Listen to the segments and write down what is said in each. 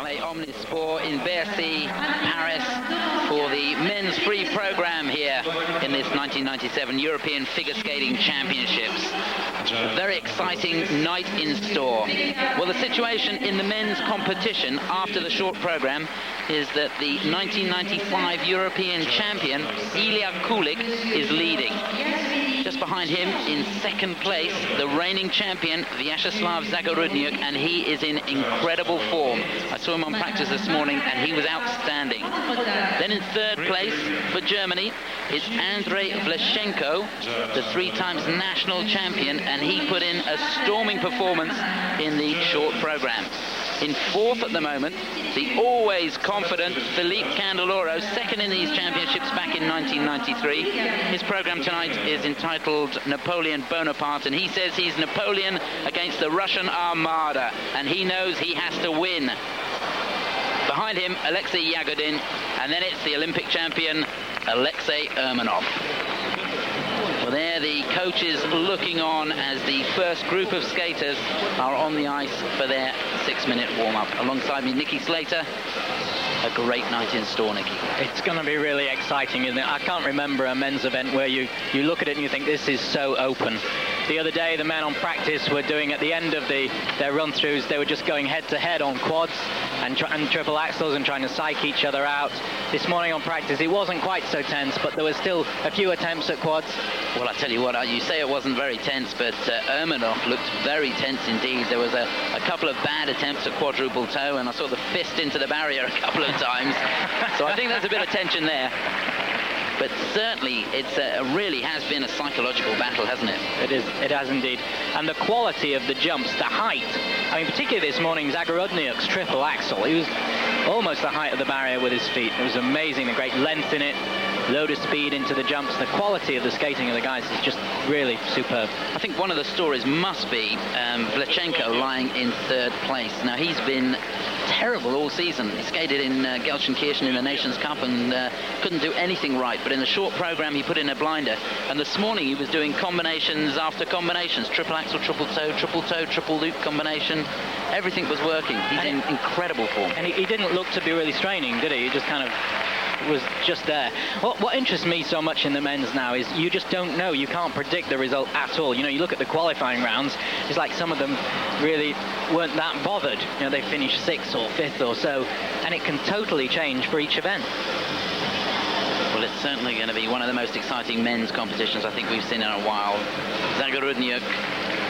Palais Omnisport in Bercy, Paris, for the men's free program here in this 1997 European Figure Skating Championships. A very exciting night in store. Well, the situation in the men's competition after the short program is that the 1995 European champion, Ilya Kulik, is leading. Just behind him, in second place, the reigning champion, Vyacheslav Zagorudnyuk, and he is in incredible form. I saw him on practice this morning, and he was outstanding. Then in third place for Germany is Andrei Vlashenko, the three-times national champion, and he put in a storming performance in the short program. In fourth at the moment, the always confident Philippe Candeloro, second in these championships back in 1993. His program tonight is entitled Napoleon Bonaparte, and he says he's Napoleon against the Russian Armada, and he knows he has to win. Behind him, Alexei Yagodin, and then it's the Olympic champion, Alexei Urmanov. Well, there the coaches looking on as the first group of skaters are on the ice for their 6-minute warm-up. Alongside me, Nikki Slater. A great night in store, Nikki. It's going to be really exciting, isn't it? I can't remember a men's event where you look at it and you think this is so open. The other day, the men on practice were doing, at the end of their run-throughs, they were just going head-to-head on quads and triple axels and trying to psych each other out. This morning on practice, it wasn't quite so tense, but there was still a few attempts at quads. Well, I tell you what, you say it wasn't very tense, but Urmanov looked very tense indeed. There was a couple of bad attempts at quadruple toe, and I saw the fist into the barrier a couple of times. So I think there's a bit of tension there. But certainly, it really has been a psychological battle, hasn't it? It has indeed. And the quality of the jumps, the height. I mean, particularly this morning, Zagorudnyuk's triple axel. He was almost the height of the barrier with his feet. It was amazing, the great length in it, load of speed into the jumps. The quality of the skating of the guys is just really superb. I think one of the stories must be Vlashenko lying in third place. Now, he's been terrible all season. He skated in Gelsenkirchen in the Nations Cup and couldn't do anything right. But in the short program, he put in a blinder. And this morning, he was doing combinations after combinations. Triple axel, triple toe, triple loop combination. Everything was working. He's in incredible form. And he didn't look to be really straining, did he? He just kind of was just there. What interests me so much in the men's now is you just don't know. You can't predict the result at all. You know, you look at the qualifying rounds, it's like some of them really weren't that bothered. You know, they finished 6th or 5th or so, and it can totally change for each event. Well, it's certainly going to be one of the most exciting men's competitions I think we've seen in a while. Zagorudnyuk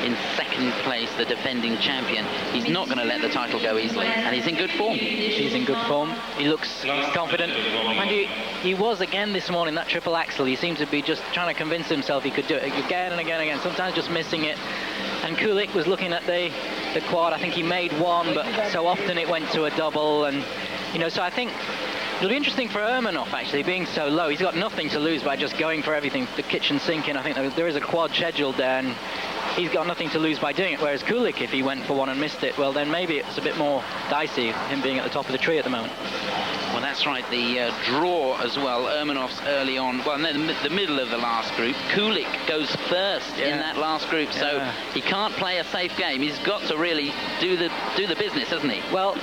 in second place, the defending champion. He's not going to let the title go easily, and he's in good form. He's in good form. He looks confident. And he was again this morning, that triple axel. He seemed to be just trying to convince himself he could do it again and again and again, sometimes just missing it. And Kulik was looking at the quad. I think he made one, but so often it went to a double. And, you know, so I think it'll be interesting for Urmanov, actually, being so low. He's got nothing to lose by just going for everything, the kitchen sinking. I think there is a quad scheduled there, and he's got nothing to lose by doing it. Whereas Kulik, if he went for one and missed it, well, then maybe it's a bit more dicey, him being at the top of the tree at the moment. Well, that's right. The draw as well. Urmanov's early on. Well, and then the middle of the last group. Kulik goes first in that last group, so he can't play a safe game. He's got to really do the business, hasn't he? Well,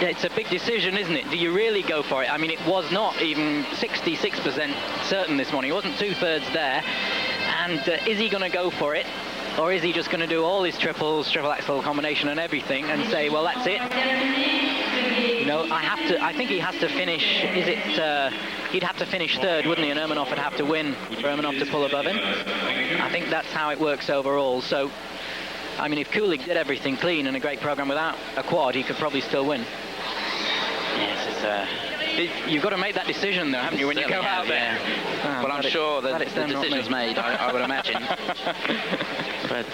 yeah, it's a big decision, isn't it? Do you really go for it? I mean, it was not even 66% certain this morning. It wasn't 2/3 there. And is he going to go for it? Or is he just going to do all his triples, triple axel combination and everything and say, well, that's it? You know, I think he has to finish, he'd have to finish third, wouldn't he? And Urmanov would have to win for Urmanov to pull above him. I think that's how it works overall. So, I mean, if Kulik did everything clean in a great program without a quad, he could probably still win. Yes, you've got to make that decision, though, haven't you, when you go out there? Well, I'm sure that the decision's made, I would imagine. But